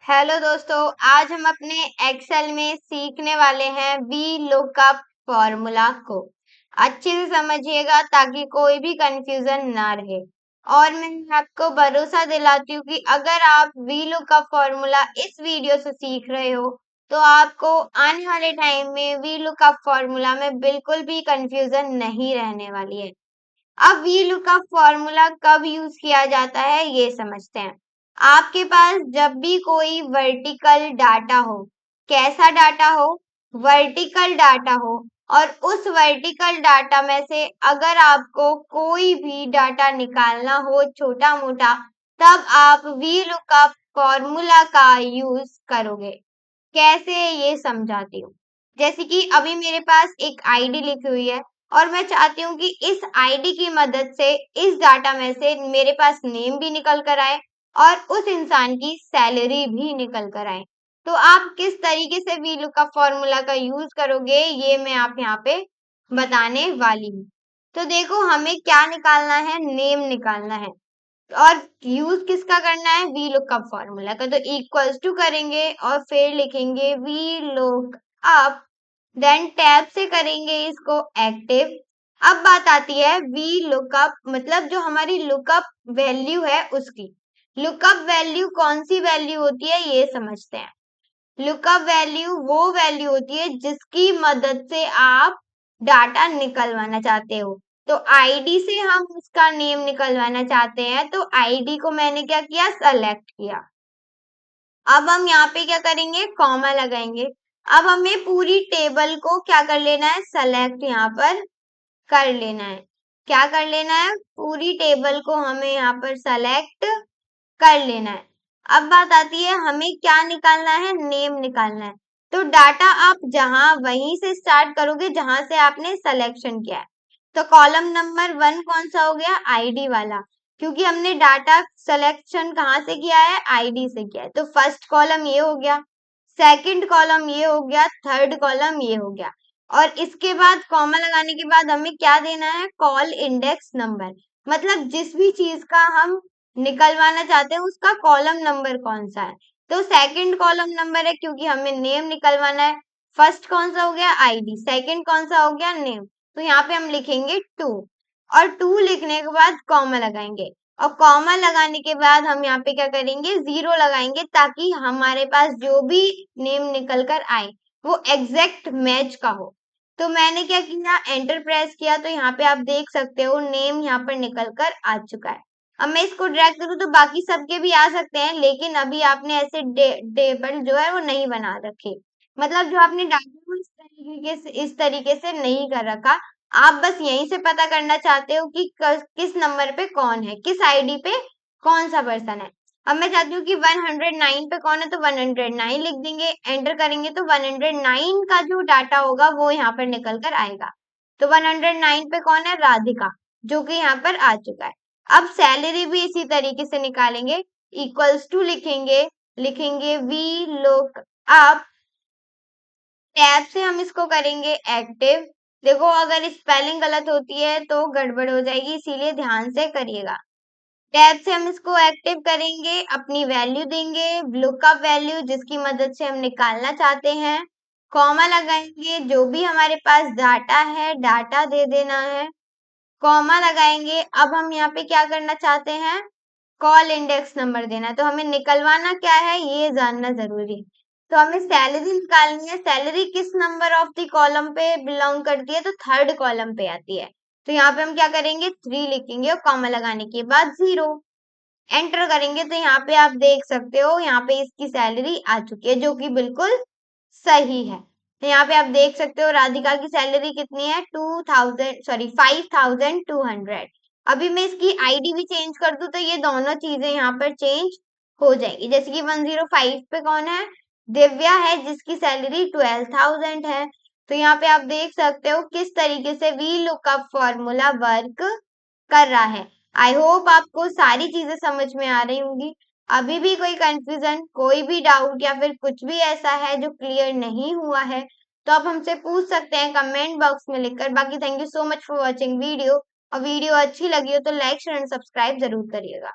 Hello दोस्तों, आज हम अपने एक्सेल में सीखने वाले हैं वी लुकअप फॉर्मूला को। अच्छे से समझिएगा ताकि कोई भी कंफ्यूजन ना रहे। और मैं आपको भरोसा दिलाती हूँ कि अगर आप वी लुकअप फॉर्मूला इस वीडियो से सीख रहे हो तो आपको आने वाले टाइम में वी लुकअप फॉर्मूला में बिल्कुल भी कंफ्यूजन नहीं रहने वाली है। अब वी लुकअप फॉर्मूला कब यूज किया जाता है ये समझते हैं। आपके पास जब भी कोई वर्टिकल डाटा हो, कैसा डाटा हो? वर्टिकल डाटा हो, और उस वर्टिकल डाटा में से अगर आपको कोई भी डाटा निकालना हो छोटा मोटा, तब आप वी लुकअप फॉर्मूला का यूज करोगे। कैसे ये समझाती हूँ। जैसे कि अभी मेरे पास एक आईडी लिखी हुई है और मैं चाहती हूँ कि इस आईडी की मदद से इस डाटा में से मेरे पास नेम भी निकल कर आए और उस इंसान की सैलरी भी निकल कर आए। तो आप किस तरीके से वी लुकअप फॉर्मूला का यूज करोगे ये मैं आप यहाँ पे बताने वाली हूँ। तो देखो, हमें क्या निकालना है? नेम निकालना है। और यूज किसका करना है? वी लुकअप फॉर्मूला का। तो इक्वल्स टू करेंगे और फिर लिखेंगे we look up, then tab से करेंगे इसको एक्टिव। अब बात आती है वी लुकअप मतलब जो हमारी लुकअप वैल्यू है उसकी। लुकअप वैल्यू कौन सी वैल्यू होती है ये समझते हैं। लुकअप वैल्यू वो वैल्यू होती है जिसकी मदद से आप डाटा निकलवाना चाहते हो। तो आईडी से हम उसका नेम निकलवाना चाहते हैं, तो आईडी को मैंने क्या किया? सेलेक्ट किया। अब हम यहाँ पे क्या करेंगे? कॉमा लगाएंगे। अब हमें पूरी टेबल को क्या कर लेना है? सेलेक्ट यहाँ पर कर लेना है। क्या कर लेना है? पूरी टेबल को हमें यहाँ पर सेलेक्ट कर लेना है। अब बात आती है हमें क्या निकालना है? नेम निकालना है। तो डाटा आप जहां वहीं से स्टार्ट करोगे जहां से आपने सिलेक्शन किया है। तो कॉलम नंबर 1 कौन सा हो गया? आईडी वाला, क्योंकि हमने डाटा सिलेक्शन कहाँ से किया है? आईडी से किया है। तो फर्स्ट कॉलम ये हो गया, सेकंड कॉलम ये हो गया, थर्ड कॉलम ये हो गया। और इसके बाद कॉमा लगाने के बाद हमें क्या देना है? कॉल इंडेक्स नंबर, मतलब जिस भी चीज का हम निकलवाना चाहते हैं उसका कॉलम नंबर कौन सा है। तो सेकंड कॉलम नंबर है क्योंकि हमें नेम निकलवाना है। फर्स्ट कौन सा हो गया? आईडी। सेकंड कौन सा हो गया? नेम। तो यहाँ पे हम लिखेंगे 2, और 2 लिखने के बाद कॉमा लगाएंगे। और कॉमा लगाने के बाद हम यहाँ पे क्या करेंगे? 0 लगाएंगे ताकि हमारे पास जो भी नेम निकल कर आए वो एग्जैक्ट मैच का हो। तो मैंने क्या किया? एंटर प्रेस किया, तो यहाँ पे आप देख सकते हो नेम यहाँ पर निकल कर आ चुका है। अब मैं इसको ड्रैग करूँ तो बाकी सबके भी आ सकते हैं, लेकिन अभी आपने ऐसे टेबल जो है वो नहीं बना रखे, मतलब जो आपने डाटा को इस तरीके से नहीं कर रखा। आप बस यहीं से पता करना चाहते हो कि किस नंबर पे कौन है, किस आईडी पे कौन सा पर्सन है। अब मैं चाहती हूँ कि 109 पे कौन है, तो 109 लिख देंगे। एंटर करेंगे तो 109 का जो डाटा होगा वो यहाँ पर निकल कर आएगा। तो 109 पे कौन है? राधिका, जो कि यहाँ पर आ चुका है। अब सैलरी भी इसी तरीके से निकालेंगे। इक्वल्स टू लिखेंगे, लिखेंगे वी लुक अप, टैब से हम इसको करेंगे एक्टिव। देखो, अगर स्पेलिंग गलत होती है तो गड़बड़ हो जाएगी, इसीलिए ध्यान से करिएगा। टैब से हम इसको एक्टिव करेंगे, अपनी वैल्यू देंगे, लुकअप वैल्यू जिसकी मदद से हम निकालना चाहते हैं। कॉमा लगाएंगे, जो भी हमारे पास डाटा है डाटा दे देना है। कॉमा लगाएंगे। अब हम यहाँ पे क्या करना चाहते हैं? कॉल इंडेक्स नंबर देना है। तो हमें निकलवाना क्या है ये जानना जरूरी है। तो हमें सैलरी निकालनी है। सैलरी किस नंबर ऑफ द कॉलम पे बिलोंग करती है? तो थर्ड कॉलम पे आती है। तो यहाँ पे हम क्या करेंगे? 3 लिखेंगे और कॉमा लगाने के बाद 0। एंटर करेंगे तो यहाँ पे आप देख सकते हो यहाँ पे इसकी सैलरी आ चुकी है, जो कि बिल्कुल सही है। तो यहाँ पे आप देख सकते हो राधिका की सैलरी कितनी है? 5200। अभी मैं इसकी आईडी भी चेंज कर दूं तो ये दोनों चीजें यहाँ पर चेंज हो जाएगी। जैसे कि 105 पे कौन है? दिव्या है, जिसकी सैलरी 12,000 है। तो यहाँ पे आप देख सकते हो किस तरीके से वी लुकअप फॉर्मूला वर्क कर रहा है। आई होप आपको सारी चीजें समझ में आ रही होंगी। अभी भी कोई कंफ्यूजन, कोई भी डाउट या फिर कुछ भी ऐसा है जो क्लियर नहीं हुआ है तो आप हमसे पूछ सकते हैं कमेंट बॉक्स में लिखकर। बाकी thank you so much for watching video. और वीडियो अच्छी लगी हो तो लाइक शेयर एंड सब्सक्राइब जरूर करिएगा।